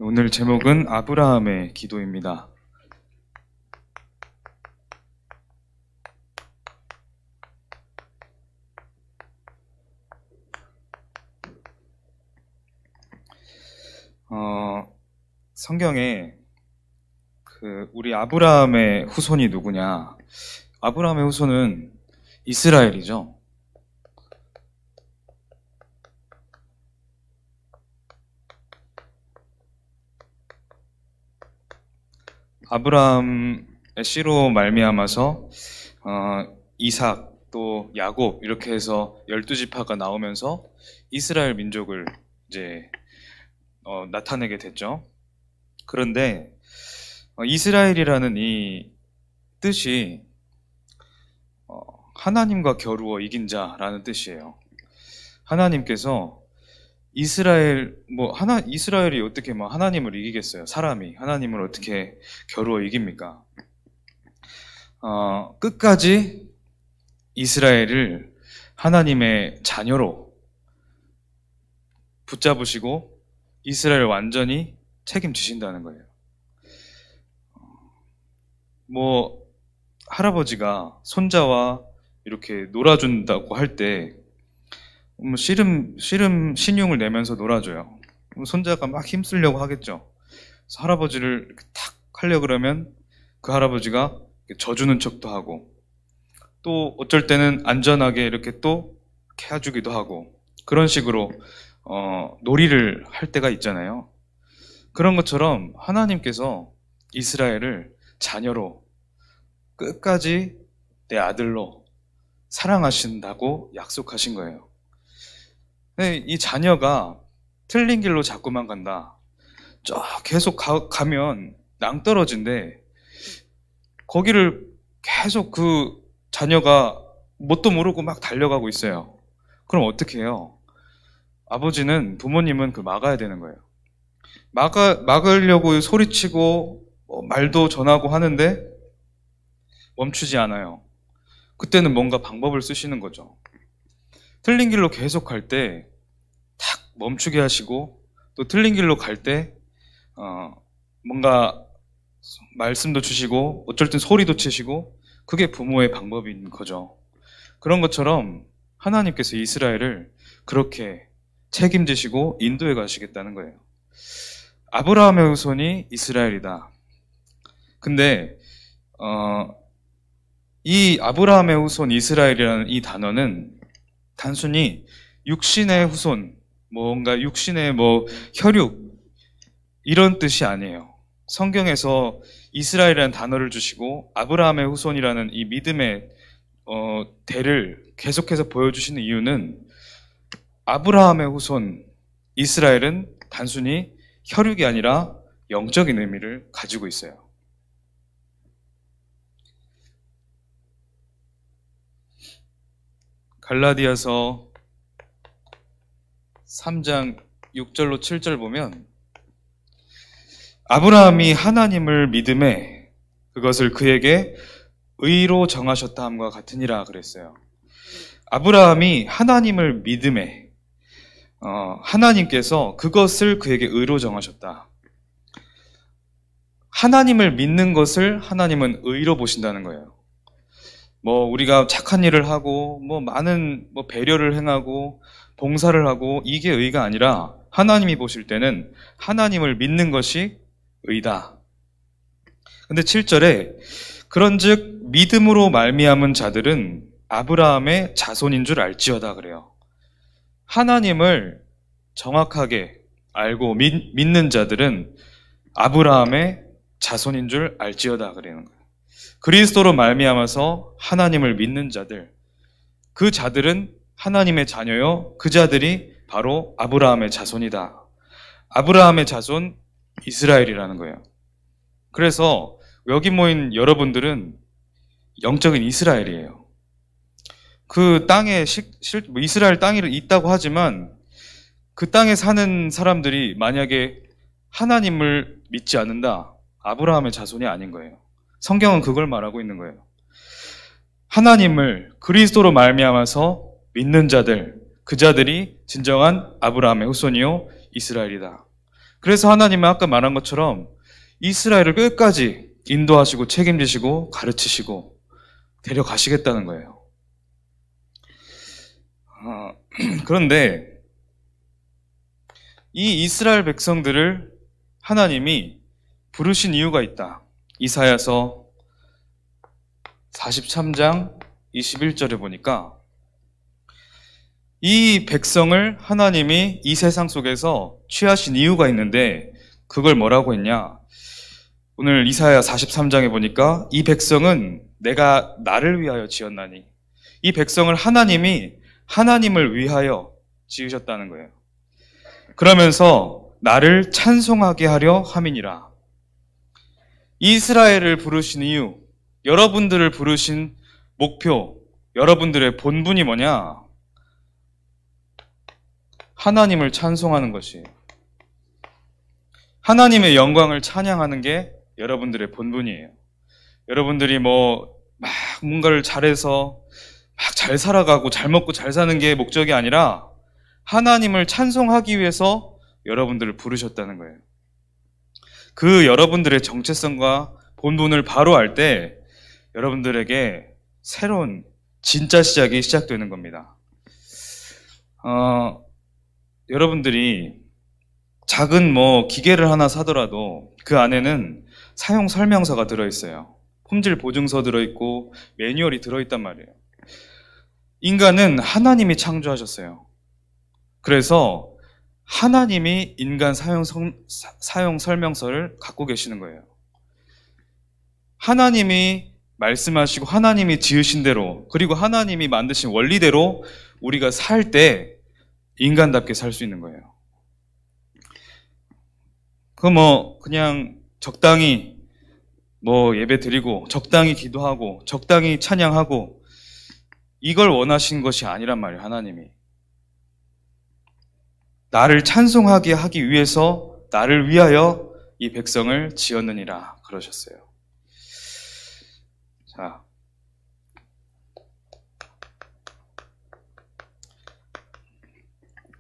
오늘 제목은 아브라함의 기도입니다. 성경에 우리 아브라함의 후손이 누구냐? 아브라함의 후손은 이스라엘이죠. 아브라함의 씨로 말미암아서 이삭 또 야곱 이렇게 해서 12지파가 나오면서 이스라엘 민족을 이제 나타내게 됐죠. 그런데 이스라엘이라는 이 뜻이 하나님과 겨루어 이긴 자라는 뜻이에요. 하나님께서 이스라엘이 어떻게 하나님을 이기겠어요? 사람이 하나님을 어떻게 겨루어 이깁니까? 끝까지 이스라엘을 하나님의 자녀로 붙잡으시고 이스라엘을 완전히 책임지신다는 거예요. 할아버지가 손자와 이렇게 놀아준다고 할 때 씨름 신용을 내면서 놀아줘요. 손자가 막 힘쓰려고 하겠죠. 그래서 할아버지를 이렇게 탁 하려고 그러면 그 할아버지가 져주는 척도 하고 또 어쩔 때는 안전하게 이렇게 또 이렇게 해주기도 하고 그런 식으로 놀이를 할 때가 있잖아요. 그런 것처럼 하나님께서 이스라엘을 자녀로 끝까지 내 아들로 사랑하신다고 약속하신 거예요. 이 자녀가 틀린 길로 자꾸만 간다. 계속 가면 낭떠러진데 거기를 계속 그 자녀가 뭣도 모르고 막 달려가고 있어요. 그럼 어떻게 해요? 부모님은 막아야 되는 거예요. 막으려고 소리치고 말도 전하고 하는데 멈추지 않아요. 그때는 뭔가 방법을 쓰시는 거죠. 틀린 길로 계속 갈 때 탁 멈추게 하시고 또 틀린 길로 갈 때 뭔가 말씀도 주시고 어쩔 땐 소리도 치시고 그게 부모의 방법인 거죠. 그런 것처럼 하나님께서 이스라엘을 그렇게 책임지시고 인도해 가시겠다는 거예요. 아브라함의 후손이 이스라엘이다. 근데 이 아브라함의 후손 이스라엘이라는 이 단어는 단순히 육신의 후손, 뭔가 육신의 혈육 이런 뜻이 아니에요. 성경에서 이스라엘이라는 단어를 주시고 아브라함의 후손이라는 이 믿음의 대를 계속해서 보여주시는 이유는 아브라함의 후손 이스라엘은 단순히 혈육이 아니라 영적인 의미를 가지고 있어요. 갈라디아서 3장 6절로 7절 보면 아브라함이 하나님을 믿음에 그것을 그에게 의로 정하셨다 함과 같으니라 그랬어요. 아브라함이 하나님을 믿음에 하나님께서 그것을 그에게 의로 정하셨다. 하나님을 믿는 것을 하나님은 의로 보신다는 거예요. 우리가 착한 일을 하고 많은 배려를 행하고 봉사를 하고 이게 의가 아니라 하나님이 보실 때는 하나님을 믿는 것이 의다. 근데 7절에 그런즉 믿음으로 말미암은 자들은 아브라함의 자손인 줄 알지어다 그래요. 하나님을 정확하게 알고 믿는 자들은 아브라함의 자손인 줄 알지어다 그러는 거예요. 그리스도로 말미암아서 하나님을 믿는 자들, 그 자들은 하나님의 자녀요, 그 자들이 바로 아브라함의 자손이다. 아브라함의 자손 이스라엘이라는 거예요. 그래서 여기 모인 여러분들은 영적인 이스라엘이에요. 그 땅에 이스라엘 땅이 있다고 하지만 그 땅에 사는 사람들이 만약에 하나님을 믿지 않는다, 아브라함의 자손이 아닌 거예요. 성경은 그걸 말하고 있는 거예요. 하나님을 그리스도로 말미암아서 믿는 자들, 그 자들이 진정한 아브라함의 후손이요 이스라엘이다. 그래서 하나님은 아까 말한 것처럼 이스라엘을 끝까지 인도하시고 책임지시고 가르치시고 데려가시겠다는 거예요. 그런데 이 이스라엘 백성들을 하나님이 부르신 이유가 있다. 이사야서 43장 21절에 보니까 이 백성을 하나님이 이 세상 속에서 취하신 이유가 있는데 그걸 뭐라고 했냐? 오늘 이사야 43장에 보니까 이 백성은 내가 나를 위하여 지었나니, 이 백성을 하나님이 하나님을 위하여 지으셨다는 거예요. 그러면서 나를 찬송하게 하려 함이니라. 이스라엘을 부르신 이유, 여러분들을 부르신 목표, 여러분들의 본분이 뭐냐? 하나님을 찬송하는 것이에요. 하나님의 영광을 찬양하는 게 여러분들의 본분이에요. 여러분들이 막 뭔가를 잘해서 막 잘 살아가고 잘 먹고 잘 사는 게 목적이 아니라 하나님을 찬송하기 위해서 여러분들을 부르셨다는 거예요. 그 여러분들의 정체성과 본분을 바로 알 때 여러분들에게 새로운 진짜 시작이 시작되는 겁니다. 여러분들이 작은 기계를 하나 사더라도 그 안에는 사용 설명서가 들어있어요. 품질 보증서 들어있고 매뉴얼이 들어있단 말이에요. 인간은 하나님이 창조하셨어요. 그래서 하나님이 인간 사용 설명서를 갖고 계시는 거예요. 하나님이 말씀하시고 하나님이 지으신 대로, 그리고 하나님이 만드신 원리대로 우리가 살 때 인간답게 살 수 있는 거예요. 그냥 적당히 예배 드리고 적당히 기도하고 적당히 찬양하고 이걸 원하신 것이 아니란 말이에요. 하나님이 나를 찬송하게 하기 위해서 나를 위하여 이 백성을 지었느니라 그러셨어요. 자,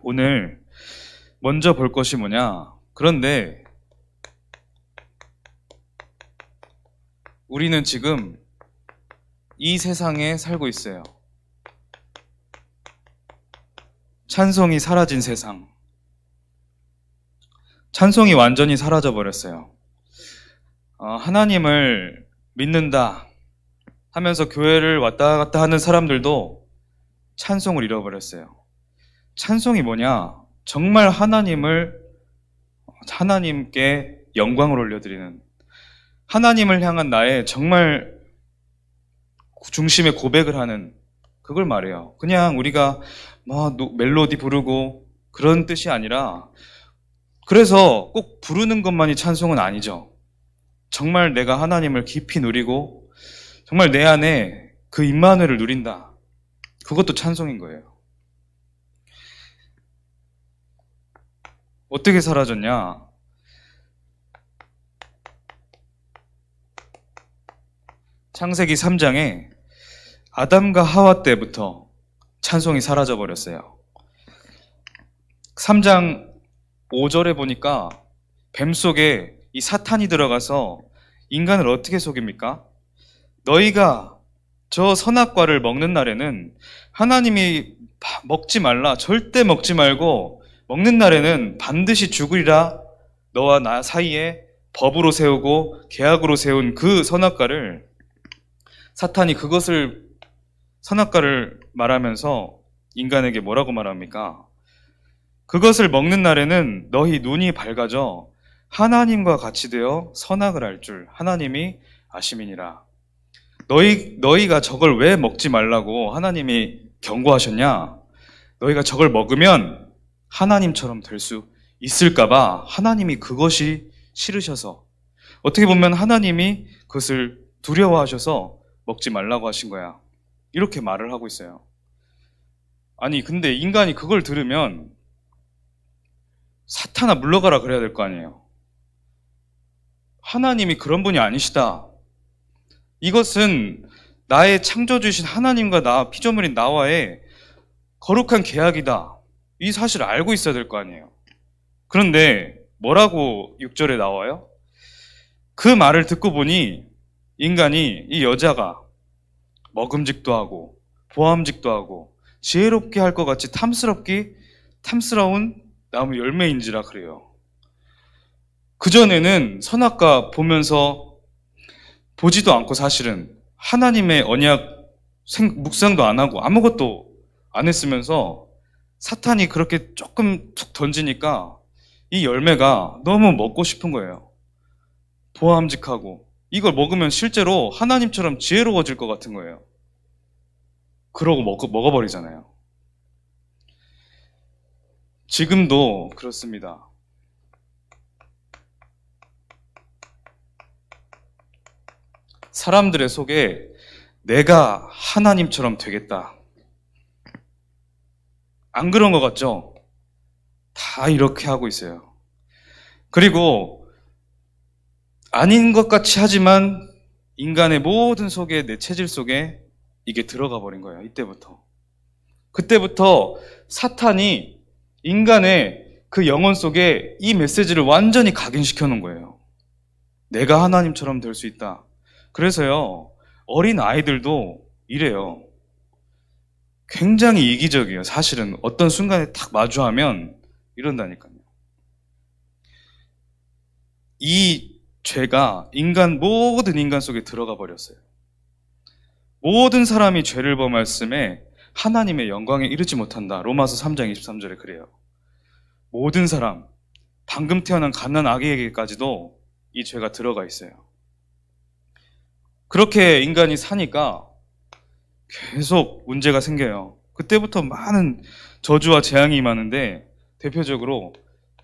오늘 먼저 볼 것이 뭐냐? 그런데 우리는 지금 이 세상에 살고 있어요. 찬송이 사라진 세상. 찬송이 완전히 사라져 버렸어요. 하나님을 믿는다 하면서 교회를 왔다 갔다 하는 사람들도 찬송을 잃어버렸어요. 찬송이 뭐냐? 정말 하나님께 영광을 올려드리는, 하나님을 향한 나의 정말 중심의 고백을 하는, 그걸 말해요. 그냥 우리가 멜로디 부르고 그런 뜻이 아니라, 그래서 꼭 부르는 것만이 찬송은 아니죠. 정말 내가 하나님을 깊이 누리고 정말 내 안에 그 임마누엘을 누린다. 그것도 찬송인 거예요. 어떻게 사라졌냐? 창세기 3장에 아담과 하와 때부터 찬송이 사라져 버렸어요. 3장 5절에 보니까 뱀 속에 이 사탄이 들어가서 인간을 어떻게 속입니까? 너희가 저 선악과를 먹는 날에는 하나님이 먹지 말라, 절대 먹지 말고 먹는 날에는 반드시 죽으리라, 너와 나 사이에 법으로 세우고 계약으로 세운 그 선악과를, 사탄이 선악과를 말하면서 인간에게 뭐라고 말합니까? 그것을 먹는 날에는 너희 눈이 밝아져 하나님과 같이 되어 선악을 알 줄 하나님이 아심이니라. 너희가 저걸 왜 먹지 말라고 하나님이 경고하셨냐? 너희가 저걸 먹으면 하나님처럼 될 수 있을까봐 하나님이 그것이 싫으셔서, 어떻게 보면 하나님이 그것을 두려워하셔서 먹지 말라고 하신 거야. 이렇게 말을 하고 있어요. 아니, 근데 인간이 그걸 들으면 사탄아 물러가라 그래야 될 거 아니에요. 하나님이 그런 분이 아니시다. 이것은 나의 창조주이신 하나님과 피조물인 나와의 거룩한 계약이다. 이 사실을 알고 있어야 될 거 아니에요. 그런데 뭐라고 6절에 나와요? 그 말을 듣고 보니 인간이, 이 여자가 먹음직도 하고 보암직도 하고 지혜롭게 할 것 같이 탐스러운 나무 열매인지라 그래요. 그전에는 선악과 보면서 보지도 않고 사실은 하나님의 언약 묵상도 안 하고 아무것도 안 했으면서 사탄이 그렇게 조금 툭 던지니까 이 열매가 너무 먹고 싶은 거예요. 보암직하고 이걸 먹으면 실제로 하나님처럼 지혜로워질 것 같은 거예요. 그러고 먹어버리잖아요. 지금도 그렇습니다. 사람들의 속에 내가 하나님처럼 되겠다. 안 그런 것 같죠? 다 이렇게 하고 있어요. 그리고 아닌 것 같이 하지만 인간의 모든 속에, 내 체질 속에 이게 들어가 버린 거예요. 이때부터. 그때부터 사탄이 인간의 그 영혼 속에 이 메시지를 완전히 각인시켜 놓은 거예요. 내가 하나님처럼 될 수 있다. 그래서요, 어린 아이들도 이래요. 굉장히 이기적이에요. 사실은 어떤 순간에 딱 마주하면 이런다니까요. 이 죄가 모든 인간 속에 들어가 버렸어요. 모든 사람이 죄를 범했음에 하나님의 영광에 이르지 못한다. 로마서 3장 23절에 그래요. 모든 사람, 방금 태어난 갓난 아기에게까지도 이 죄가 들어가 있어요. 그렇게 인간이 사니까 계속 문제가 생겨요. 그때부터 많은 저주와 재앙이 임하는데 대표적으로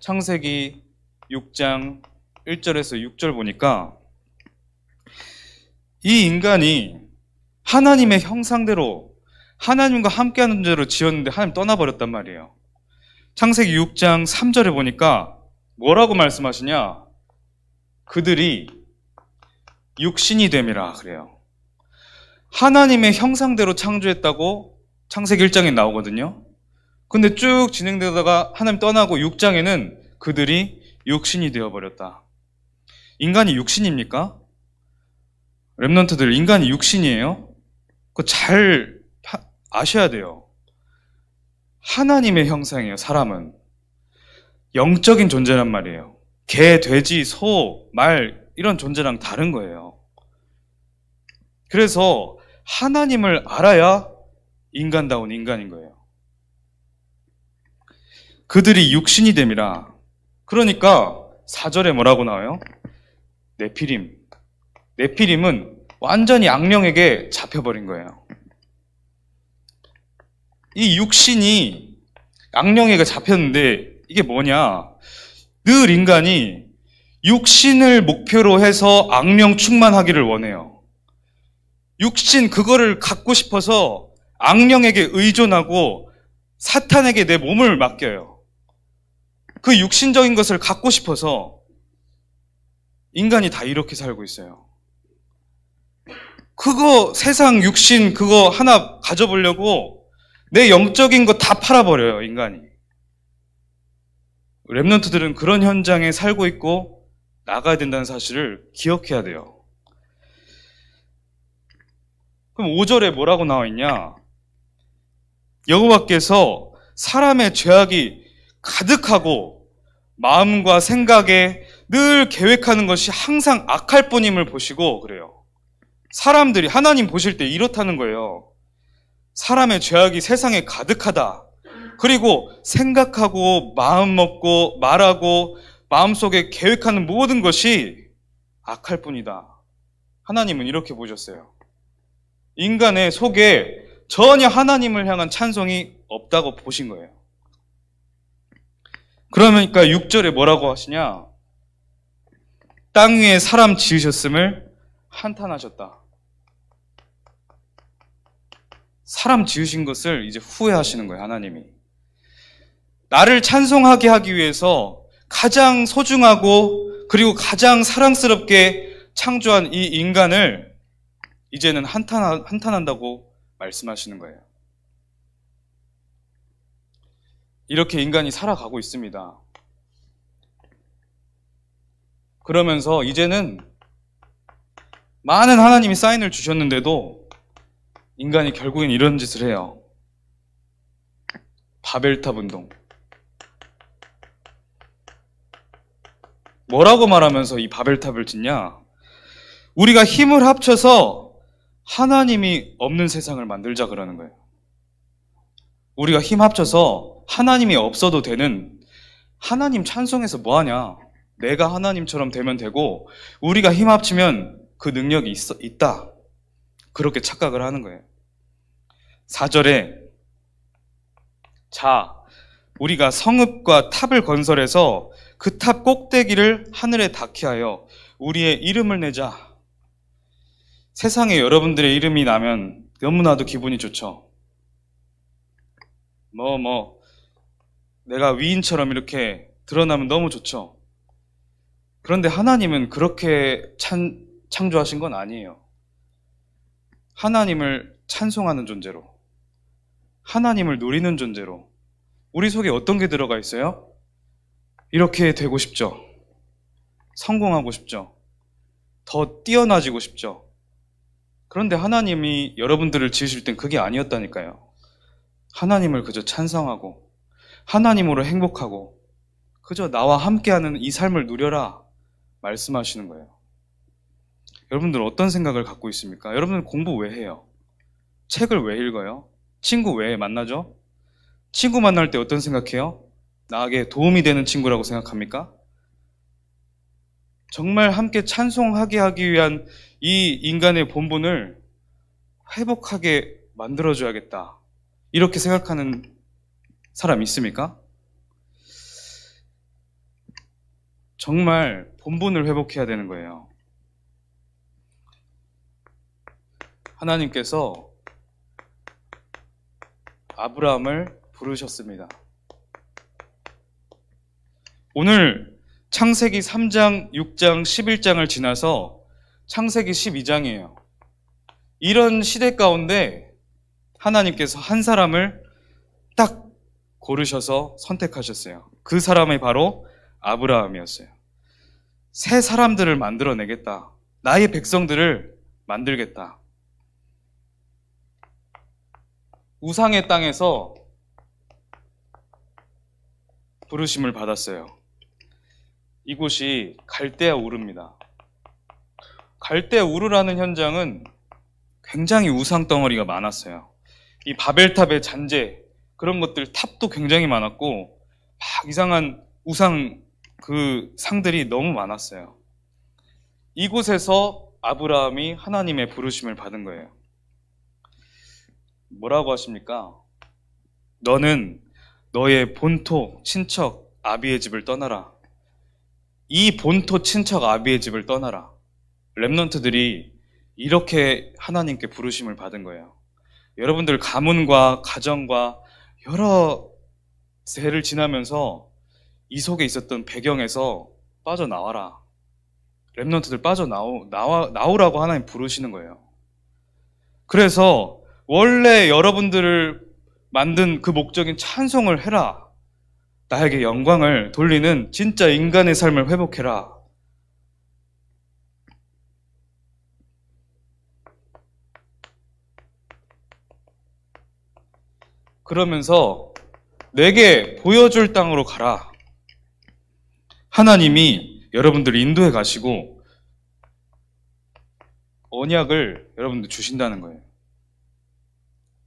창세기 6장 1절에서 6절 보니까 이 인간이 하나님의 형상대로 하나님과 함께하는 죄로 지었는데 하나님 떠나버렸단 말이에요. 창세기 6장 3절에 보니까 뭐라고 말씀하시냐? 그들이 육신이 됨이라 그래요. 하나님의 형상대로 창조했다고 창세기 1장에 나오거든요. 근데 쭉 진행되다가 하나님 떠나고 6장에는 그들이 육신이 되어버렸다. 인간이 육신입니까? 랩런트들, 인간이 육신이에요? 그거 잘 아셔야 돼요. 하나님의 형상이에요. 사람은 영적인 존재란 말이에요. 개, 돼지, 소, 말 이런 존재랑 다른 거예요. 그래서 하나님을 알아야 인간다운 인간인 거예요. 그들이 육신이 됨이라. 그러니까 4절에 뭐라고 나와요? 네피림은 완전히 악령에게 잡혀버린 거예요. 이 육신이 악령에게 잡혔는데 이게 뭐냐? 늘 인간이 육신을 목표로 해서 악령 충만하기를 원해요. 육신 그거를 갖고 싶어서 악령에게 의존하고 사탄에게 내 몸을 맡겨요. 그 육신적인 것을 갖고 싶어서 인간이 다 이렇게 살고 있어요. 그거 세상 육신 그거 하나 가져보려고 내 영적인 거 다 팔아버려요, 인간이. 랩런트들은 그런 현장에 살고 있고 나가야 된다는 사실을 기억해야 돼요. 그럼 5절에 뭐라고 나와 있냐? 여호와께서 사람의 죄악이 가득하고 마음과 생각에 늘 계획하는 것이 항상 악할 뿐임을 보시고 그래요. 사람들이 하나님 보실 때 이렇다는 거예요. 사람의 죄악이 세상에 가득하다. 그리고 생각하고 마음 먹고 말하고 마음속에 계획하는 모든 것이 악할 뿐이다. 하나님은 이렇게 보셨어요. 인간의 속에 전혀 하나님을 향한 찬송이 없다고 보신 거예요. 그러니까 6절에 뭐라고 하시냐? 땅 위에 사람 지으셨음을 한탄하셨다. 사람 지으신 것을 이제 후회하시는 거예요, 하나님이. 나를 찬송하게 하기 위해서 가장 소중하고 그리고 가장 사랑스럽게 창조한 이 인간을 이제는 한탄한다고 말씀하시는 거예요. 이렇게 인간이 살아가고 있습니다. 그러면서 이제는 많은 하나님이 사인을 주셨는데도 인간이 결국엔 이런 짓을 해요. 바벨탑 운동. 뭐라고 말하면서 이 바벨탑을 짓냐? 우리가 힘을 합쳐서 하나님이 없는 세상을 만들자 그러는 거예요. 우리가 힘 합쳐서 하나님이 없어도 되는, 하나님 찬송해서 뭐하냐? 내가 하나님처럼 되면 되고 우리가 힘 합치면 그 능력이 있다. 그렇게 착각을 하는 거예요. 4절에 자, 우리가 성읍과 탑을 건설해서 그 탑 꼭대기를 하늘에 닿게 하여 우리의 이름을 내자. 세상에 여러분들의 이름이 나면 너무나도 기분이 좋죠. 내가 위인처럼 이렇게 드러나면 너무 좋죠. 그런데 하나님은 그렇게 창조하신 건 아니에요. 하나님을 찬송하는 존재로, 하나님을 누리는 존재로 우리 속에 어떤 게 들어가 있어요? 이렇게 되고 싶죠. 성공하고 싶죠. 더 뛰어나지고 싶죠. 그런데 하나님이 여러분들을 지으실 땐 그게 아니었다니까요. 하나님을 그저 찬성하고 하나님으로 행복하고 그저 나와 함께하는 이 삶을 누려라 말씀하시는 거예요. 여러분들 어떤 생각을 갖고 있습니까? 여러분들 공부 왜 해요? 책을 왜 읽어요? 친구 왜 만나죠? 친구 만날 때 어떤 생각해요? 나에게 도움이 되는 친구라고 생각합니까? 정말 함께 찬송하게 하기 위한 이 인간의 본분을 회복하게 만들어줘야겠다. 이렇게 생각하는 사람 있습니까? 정말 본분을 회복해야 되는 거예요. 하나님께서 아브라함을 부르셨습니다. 오늘 창세기 3장, 6장, 11장을 지나서 창세기 12장이에요. 이런 시대 가운데 하나님께서 한 사람을 딱 고르셔서 선택하셨어요. 그 사람이 바로 아브라함이었어요. 새 사람들을 만들어내겠다. 나의 백성들을 만들겠다. 우상의 땅에서 부르심을 받았어요. 이곳이 갈대아 우르입니다. 갈대아 우르라는 현장은 굉장히 우상 덩어리가 많았어요. 이 바벨탑의 잔재, 그런 것들, 탑도 굉장히 많았고 막 이상한 우상 그 상들이 너무 많았어요. 이곳에서 아브라함이 하나님의 부르심을 받은 거예요. 뭐라고 하십니까? 너는 너의 본토, 친척, 아비의 집을 떠나라. 이 본토, 친척, 아비의 집을 떠나라. 렘넌트들이 이렇게 하나님께 부르심을 받은 거예요. 여러분들 가문과 가정과 여러 세를 지나면서 이 속에 있었던 배경에서 빠져나와라. 렘넌트들 나오라고 하나님 부르시는 거예요. 그래서 원래 여러분들을 만든 그 목적인 찬송을 해라. 나에게 영광을 돌리는 진짜 인간의 삶을 회복해라. 그러면서 내게 보여줄 땅으로 가라. 하나님이 여러분들을 인도해 가시고 언약을 여러분들 주신다는 거예요.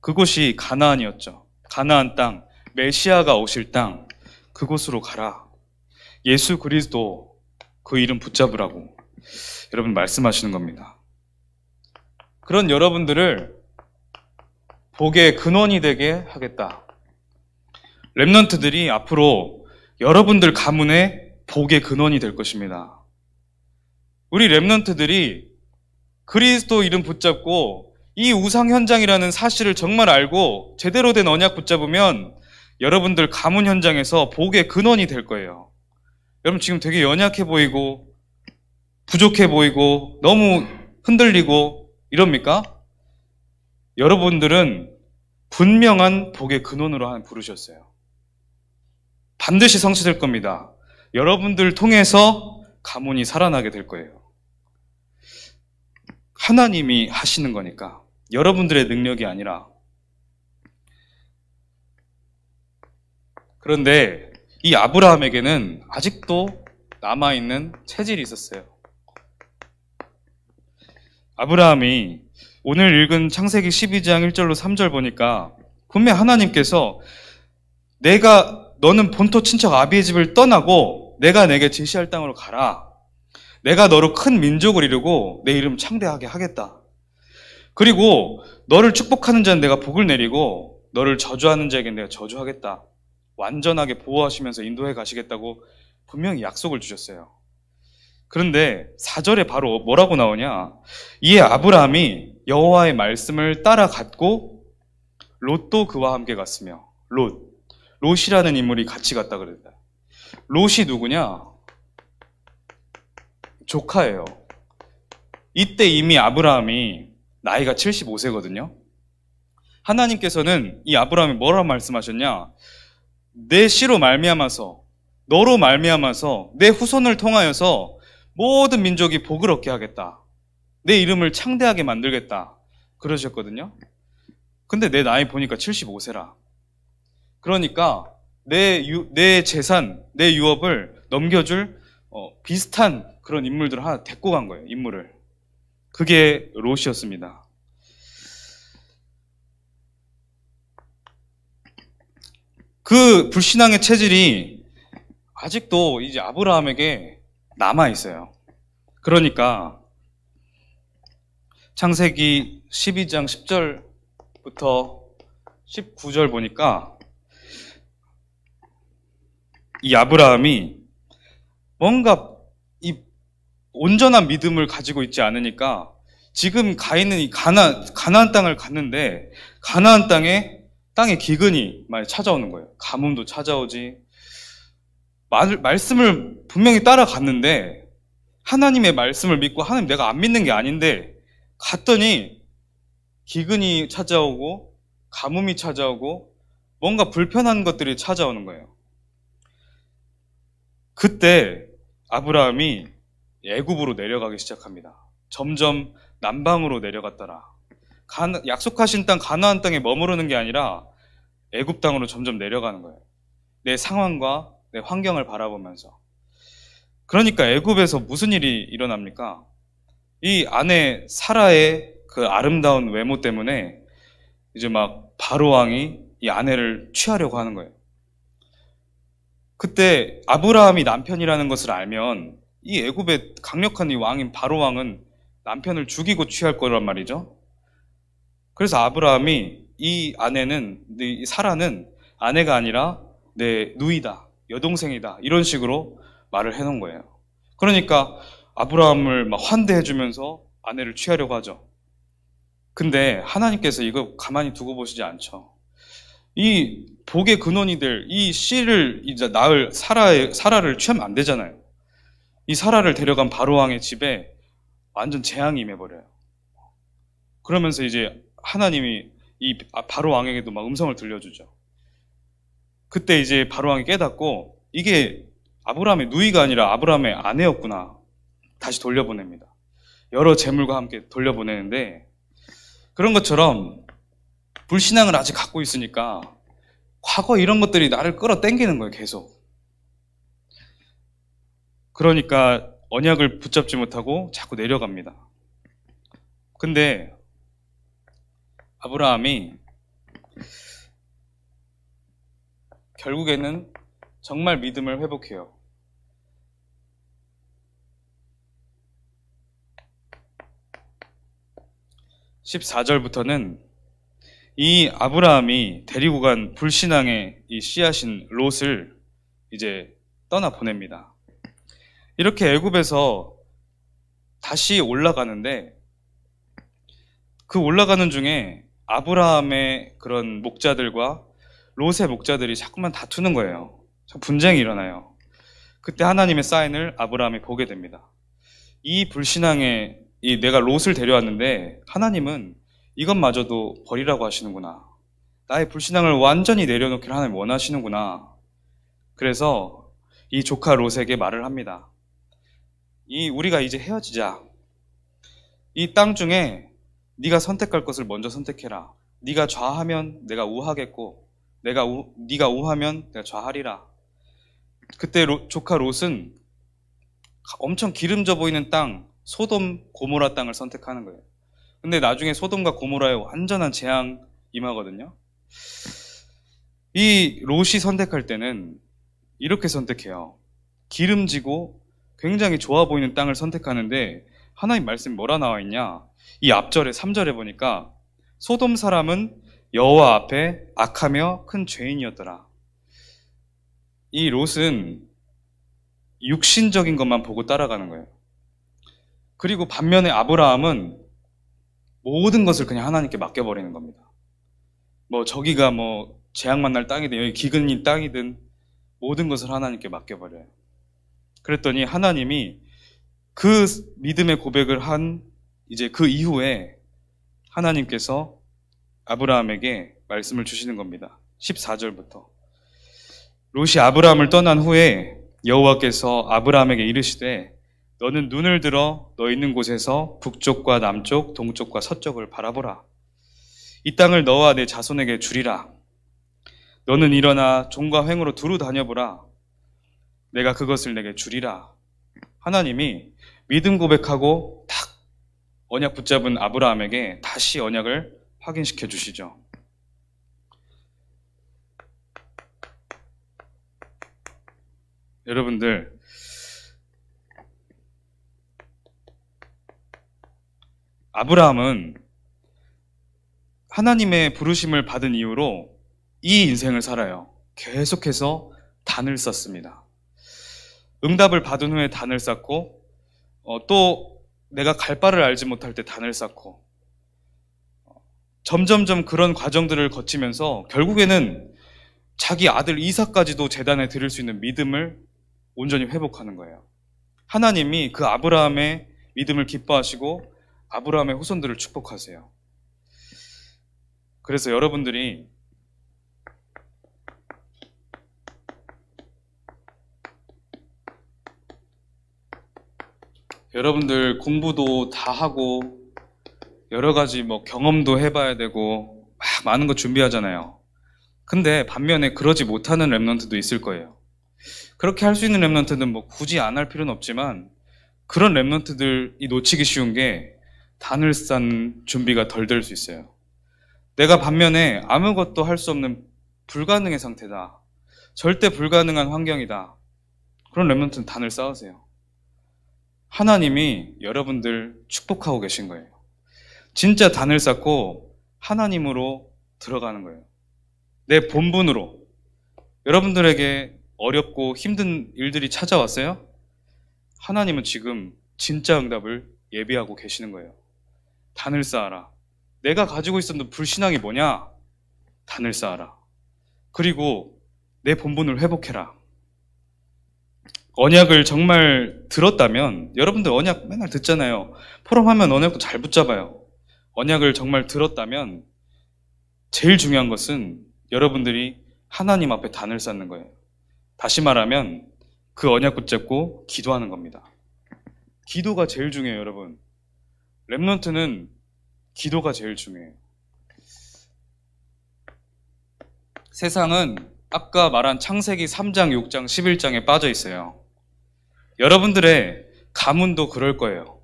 그곳이 가나안이었죠. 가나안 땅, 메시아가 오실 땅, 그곳으로 가라. 예수 그리스도 그 이름 붙잡으라고 여러분 말씀하시는 겁니다. 그런 여러분들을 복의 근원이 되게 하겠다. 렘넌트들이 앞으로 여러분들 가문의 복의 근원이 될 것입니다. 우리 렘넌트들이 그리스도 이름 붙잡고 이 우상 현장이라는 사실을 정말 알고 제대로 된 언약 붙잡으면 여러분들 가문 현장에서 복의 근원이 될 거예요. 여러분 지금 되게 연약해 보이고 부족해 보이고 너무 흔들리고 이럽니까? 여러분들은 분명한 복의 근원으로 하나님 부르셨어요. 반드시 성취될 겁니다. 여러분들 통해서 가문이 살아나게 될 거예요. 하나님이 하시는 거니까. 여러분들의 능력이 아니라. 그런데 이 아브라함에게는 아직도 남아있는 체질이 있었어요. 아브라함이 오늘 읽은 창세기 12장 1절로 3절 보니까 분명 하나님께서 너는 본토 친척 아비의 집을 떠나고 내가 내게 제시할 땅으로 가라. 내가 너로 큰 민족을 이루고 내 이름 창대하게 하겠다. 그리고 너를 축복하는 자는 내가 복을 내리고 너를 저주하는 자에게 내가 저주하겠다. 완전하게 보호하시면서 인도해 가시겠다고 분명히 약속을 주셨어요. 그런데 4절에 바로 뭐라고 나오냐? 이에 아브라함이 여호와의 말씀을 따라갔고 롯도 그와 함께 갔으며 롯이라는 인물이 같이 갔다 그랬다. 롯이 누구냐? 조카예요. 이때 이미 아브라함이 나이가 75세거든요. 하나님께서는 이 아브라함이 뭐라고 말씀하셨냐? 내 씨로 말미암아서 너로 말미암아서 내 후손을 통하여서 모든 민족이 복을 얻게 하겠다. 내 이름을 창대하게 만들겠다. 그러셨거든요. 근데 내 나이 보니까 75세라. 그러니까 내 재산, 내 유업을 넘겨줄 비슷한 그런 인물들을 하나 데리고 간 거예요. 인물을. 그게 롯이었습니다. 그 불신앙의 체질이 아직도 이제 아브라함에게 남아 있어요. 그러니까 창세기 12장 10절부터 19절 보니까 이 아브라함이 뭔가 이 온전한 믿음을 가지고 있지 않으니까 지금 가 있는 이 가나안 땅을 갔는데 가나안 땅에 기근이 많이 찾아오는 거예요. 가뭄도 찾아오지. 말씀을 분명히 따라갔는데 하나님의 말씀을 믿고 하나님 내가 안 믿는 게 아닌데 갔더니 기근이 찾아오고 가뭄이 찾아오고 뭔가 불편한 것들이 찾아오는 거예요. 그때 아브라함이 애굽으로 내려가기 시작합니다. 점점 남방으로 내려갔더라. 약속하신 땅 가나안 땅에 머무르는 게 아니라 애굽 땅으로 점점 내려가는 거예요. 내 상황과 내 환경을 바라보면서. 그러니까 애굽에서 무슨 일이 일어납니까? 이 아내 사라의 그 아름다운 외모 때문에 이제 막 바로 왕이 이 아내를 취하려고 하는 거예요. 그때 아브라함이 남편이라는 것을 알면 이 애굽의 강력한 이 왕인 바로 왕은 남편을 죽이고 취할 거란 말이죠. 그래서 아브라함이 이 사라는 아내가 아니라 내 누이다, 여동생이다 이런 식으로 말을 해놓은 거예요. 그러니까 아브라함을 막 환대해주면서 아내를 취하려고 하죠. 근데 하나님께서 이거 가만히 두고 보시지 않죠. 이 복의 근원이 될 이 씨를 이제 낳을 사라를 취하면 안 되잖아요. 이 사라를 데려간 바로왕의 집에 완전 재앙이 임해버려요. 그러면서 이제 하나님이 이 바로왕에게도 막 음성을 들려주죠. 그때 이제 바로왕이 깨닫고 이게 아브라함의 누이가 아니라 아브라함의 아내였구나. 다시 돌려보냅니다. 여러 재물과 함께 돌려보내는데 그런 것처럼 불신앙을 아직 갖고 있으니까 과거 이런 것들이 나를 끌어당기는 거예요. 계속. 그러니까 언약을 붙잡지 못하고 자꾸 내려갑니다. 근데 아브라함이 결국에는 정말 믿음을 회복해요. (14절부터는) 이 아브라함이 데리고 간 불신앙의 이 씨앗인 롯을 이제 떠나 보냅니다. 이렇게 애굽에서 다시 올라가는데 그 올라가는 중에 아브라함의 그런 목자들과 롯의 목자들이 자꾸만 다투는 거예요. 분쟁이 일어나요. 그때 하나님의 사인을 아브라함이 보게 됩니다. 이 불신앙의 내가 롯을 데려왔는데 하나님은 이것마저도 버리라고 하시는구나. 나의 불신앙을 완전히 내려놓기를 하나님 원하시는구나. 그래서 이 조카 롯에게 말을 합니다. 우리가 이제 헤어지자. 이 땅 중에 네가 선택할 것을 먼저 선택해라. 네가 좌하면 내가 우하겠고 네가 우하면 내가 좌하리라. 그때 조카 롯은 엄청 기름져 보이는 땅, 소돔 고모라 땅을 선택하는 거예요. 근데 나중에 소돔과 고모라에 완전한 재앙 임하거든요. 이 롯이 선택할 때는 이렇게 선택해요. 기름지고 굉장히 좋아 보이는 땅을 선택하는데 하나님 말씀이 뭐라 나와 있냐? 이 앞절에 3절에 보니까 소돔 사람은 여호와 앞에 악하며 큰 죄인이었더라. 이 롯은 육신적인 것만 보고 따라가는 거예요. 그리고 반면에 아브라함은 모든 것을 그냥 하나님께 맡겨버리는 겁니다. 저기가 재앙 만날 땅이든 여기 기근인 땅이든 모든 것을 하나님께 맡겨버려요. 그랬더니 하나님이 그 믿음의 고백을 한 이제 그 이후에 하나님께서 아브라함에게 말씀을 주시는 겁니다. 14절부터. 롯이 아브라함을 떠난 후에 여호와께서 아브라함에게 이르시되 너는 눈을 들어 너 있는 곳에서 북쪽과 남쪽, 동쪽과 서쪽을 바라보라. 이 땅을 너와 내 자손에게 주리라. 너는 일어나 종과 횡으로 두루 다녀보라. 내가 그것을 내게 주리라. 하나님이 믿음 고백하고 딱 언약 붙잡은 아브라함에게 다시 언약을 확인시켜 주시죠. 여러분들, 아브라함은 하나님의 부르심을 받은 이후로 이 인생을 살아요. 계속해서 단을 쌓습니다. 응답을 받은 후에 단을 쌓고 또 내가 갈 바를 알지 못할 때 단을 쌓고 점점점 그런 과정들을 거치면서 결국에는 자기 아들 이삭까지도 제단에 드릴 수 있는 믿음을 온전히 회복하는 거예요. 하나님이 그 아브라함의 믿음을 기뻐하시고 아브라함의 후손들을 축복하세요. 그래서 여러분들 공부도 다 하고 여러 가지 경험도 해봐야 되고 막 많은 거 준비하잖아요. 근데 반면에 그러지 못하는 랩런트도 있을 거예요. 그렇게 할 수 있는 랩런트는 굳이 안 할 필요는 없지만 그런 랩런트들이 놓치기 쉬운 게 단을 쌓는 준비가 덜 될 수 있어요. 내가 반면에 아무것도 할 수 없는 불가능의 상태다. 절대 불가능한 환경이다. 그런 랩런트는 단을 쌓으세요. 하나님이 여러분들 축복하고 계신 거예요. 진짜 단을 쌓고 하나님으로 들어가는 거예요. 내 본분으로. 여러분들에게 어렵고 힘든 일들이 찾아왔어요? 하나님은 지금 진짜 응답을 예비하고 계시는 거예요. 단을 쌓아라. 내가 가지고 있었던 불신앙이 뭐냐? 단을 쌓아라. 그리고 내 본분을 회복해라. 언약을 정말 들었다면, 여러분들 언약 맨날 듣잖아요. 포럼하면 언약도 잘 붙잡아요. 언약을 정말 들었다면 제일 중요한 것은 여러분들이 하나님 앞에 단을 쌓는 거예요. 다시 말하면 그 언약 붙잡고 기도하는 겁니다. 기도가 제일 중요해요, 여러분. 랩런트는 기도가 제일 중요해요. 세상은 아까 말한 창세기 3장, 6장, 11장에 빠져 있어요. 여러분들의 가문도 그럴 거예요.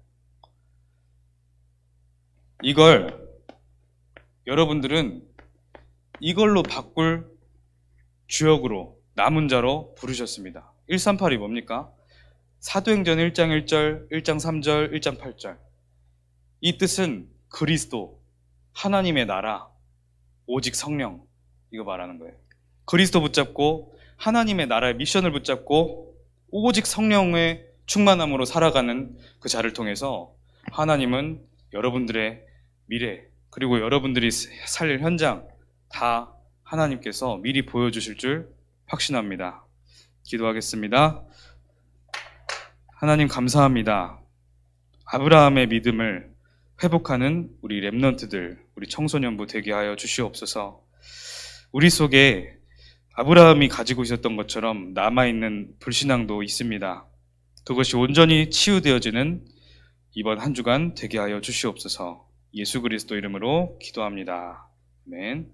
여러분들은 이걸로 바꿀 주역으로 남은 자로 부르셨습니다. 138이 뭡니까? 사도행전 1장 1절, 1장 3절, 1장 8절. 이 뜻은 그리스도, 하나님의 나라, 오직 성령, 이거 말하는 거예요. 그리스도 붙잡고 하나님의 나라의 미션을 붙잡고 오직 성령의 충만함으로 살아가는 그 자를 통해서 하나님은 여러분들의 미래 그리고 여러분들이 살 현장 다 하나님께서 미리 보여주실 줄 확신합니다. 기도하겠습니다. 하나님 감사합니다. 아브라함의 믿음을 회복하는 우리 랩런트들, 우리 청소년부 되게 하여 주시옵소서. 우리 속에 아브라함이 가지고 있었던 것처럼 남아있는 불신앙도 있습니다. 그것이 온전히 치유되어지는 이번 한 주간 되게 하여 주시옵소서. 예수 그리스도 이름으로 기도합니다. 아멘.